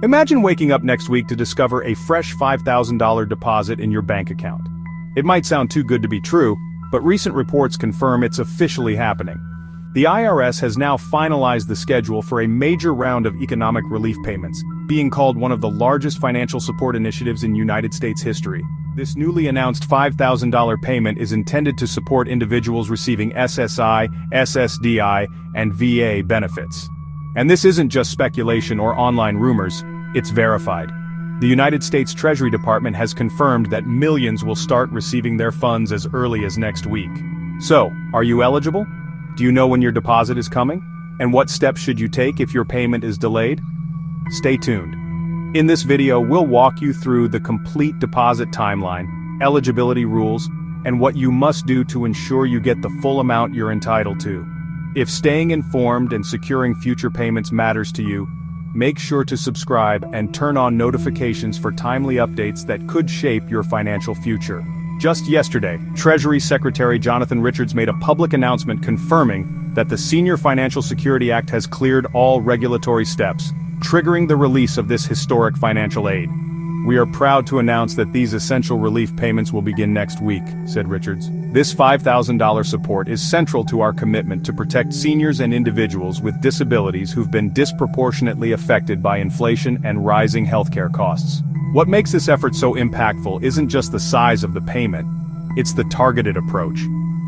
Imagine waking up next week to discover a fresh $5,000 deposit in your bank account. It might sound too good to be true, but recent reports confirm it's officially happening. The IRS has now finalized the schedule for a major round of economic relief payments, being called one of the largest financial support initiatives in United States history. This newly announced $5,000 payment is intended to support individuals receiving SSI, SSDI, and VA benefits. And this isn't just speculation or online rumors, it's verified. The United States Treasury Department has confirmed that millions will start receiving their funds as early as next week. So, are you eligible? Do you know when your deposit is coming? And what steps should you take if your payment is delayed? Stay tuned. In this video, we'll walk you through the complete deposit timeline, eligibility rules, and what you must do to ensure you get the full amount you're entitled to. If staying informed and securing future payments matters to you, make sure to subscribe and turn on notifications for timely updates that could shape your financial future. Just yesterday, Treasury Secretary Jonathan Richards made a public announcement confirming that the Senior Financial Security Act has cleared all regulatory steps, triggering the release of this historic financial aid. "We are proud to announce that these essential relief payments will begin next week," said Richards. "This $5,000 support is central to our commitment to protect seniors and individuals with disabilities who've been disproportionately affected by inflation and rising healthcare costs." What makes this effort so impactful isn't just the size of the payment, it's the targeted approach.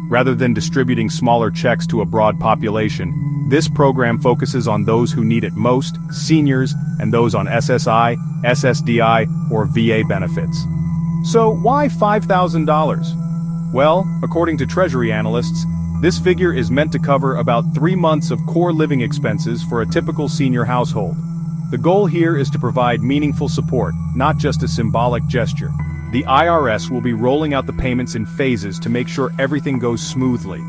Rather than distributing smaller checks to a broad population, this program focuses on those who need it most, seniors, and those on SSI, SSDI, or VA benefits. So why $5,000? Well, according to Treasury analysts, this figure is meant to cover about 3 months of core living expenses for a typical senior household. The goal here is to provide meaningful support, not just a symbolic gesture. The IRS will be rolling out the payments in phases to make sure everything goes smoothly.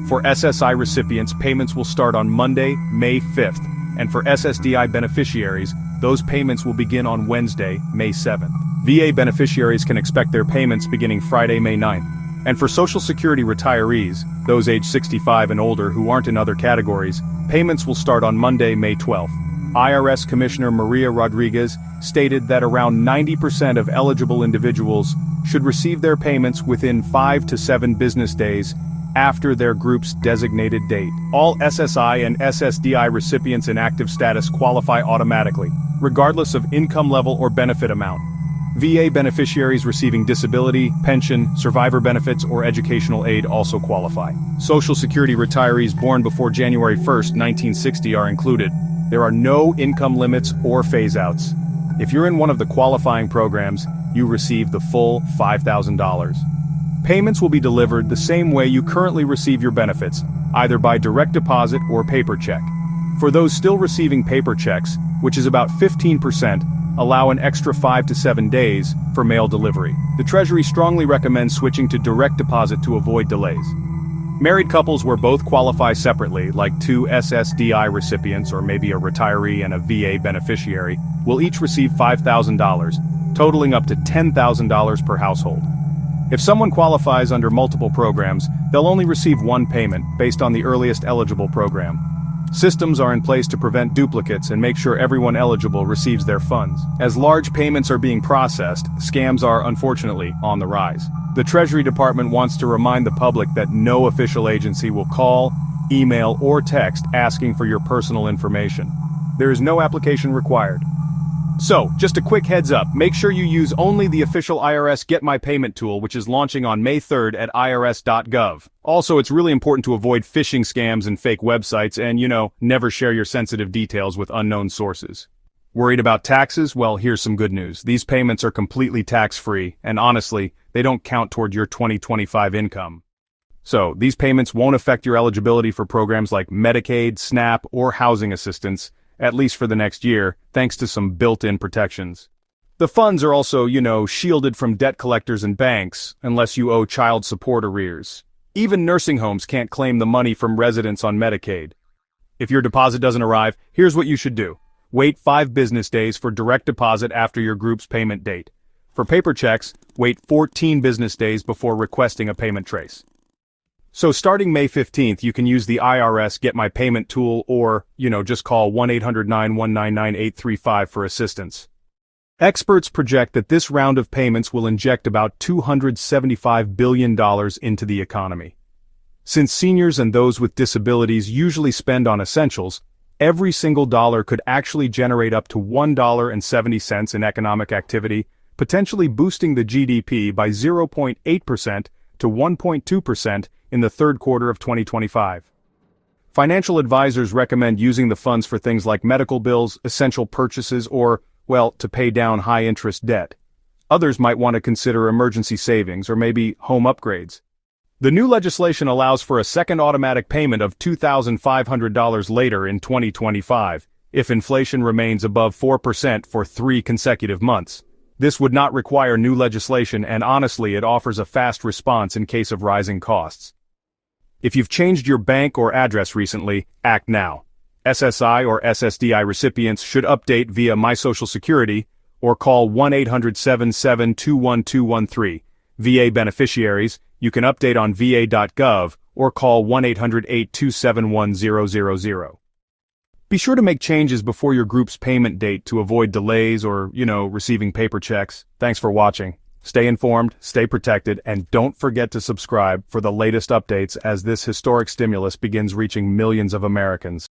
For SSI recipients, payments will start on Monday, May 5th, and for SSDI beneficiaries, those payments will begin on Wednesday, May 7th. VA beneficiaries can expect their payments beginning Friday, May 9th. And for Social Security retirees, those age 65 and older who aren't in other categories, payments will start on Monday, May 12th. IRS Commissioner Maria Rodriguez stated that around 90% of eligible individuals should receive their payments within 5 to 7 business days after their group's designated date. All SSI and SSDI recipients in active status qualify automatically, regardless of income level or benefit amount. VA beneficiaries receiving disability, pension, survivor benefits, or educational aid also qualify. Social Security retirees born before January 1st, 1960 are included. There are no income limits or phase-outs. If you're in one of the qualifying programs, you receive the full $5,000. Payments will be delivered the same way you currently receive your benefits, either by direct deposit or paper check. For those still receiving paper checks, which is about 15%, allow an extra 5 to 7 days for mail delivery. The Treasury strongly recommends switching to direct deposit to avoid delays. Married couples where both qualify separately, like 2 SSDI recipients or maybe a retiree and a VA beneficiary, will each receive $5,000, totaling up to $10,000 per household. If someone qualifies under multiple programs, they'll only receive one payment based on the earliest eligible program. Systems are in place to prevent duplicates and make sure everyone eligible receives their funds. As large payments are being processed, scams are, unfortunately, on the rise. The Treasury Department wants to remind the public that no official agency will call, email, or text asking for your personal information. There is no application required. So, just a quick heads up, make sure you use only the official IRS Get My Payment tool, which is launching on May 3rd at irs.gov. Also, it's really important to avoid phishing scams and fake websites and, never share your sensitive details with unknown sources. Worried about taxes? Well, here's some good news. These payments are completely tax-free, and honestly, they don't count toward your 2025 income. So, these payments won't affect your eligibility for programs like Medicaid, SNAP, or housing assistance, at least for the next year, thanks to some built-in protections. The funds are also, shielded from debt collectors and banks, unless you owe child support arrears. Even nursing homes can't claim the money from residents on Medicaid. If your deposit doesn't arrive, here's what you should do. Wait 5 business days for direct deposit after your group's payment date. For paper checks, wait 14 business days before requesting a payment trace. So starting May 15th, you can use the IRS Get My Payment tool or, just call 1-800-919-9835 for assistance. Experts project that this round of payments will inject about $275 billion into the economy. Since seniors and those with disabilities usually spend on essentials, every single dollar could actually generate up to $1.70 in economic activity, potentially boosting the GDP by 0.8% to 1.2% in the third quarter of 2025. Financial advisors recommend using the funds for things like medical bills, essential purchases, or, to pay down high-interest debt. Others might want to consider emergency savings or maybe home upgrades. The new legislation allows for a second automatic payment of $2,500 later in 2025, if inflation remains above 4% for 3 consecutive months. This would not require new legislation, and honestly, it offers a fast response in case of rising costs. If you've changed your bank or address recently, act now. SSI or SSDI recipients should update via My Social Security or call 1-800-77-21213. VA beneficiaries, you can update on va.gov or call 1-800-827-1000. Be sure to make changes before your group's payment date to avoid delays or, receiving paper checks. Thanks for watching. Stay informed, stay protected, and don't forget to subscribe for the latest updates as this historic stimulus begins reaching millions of Americans.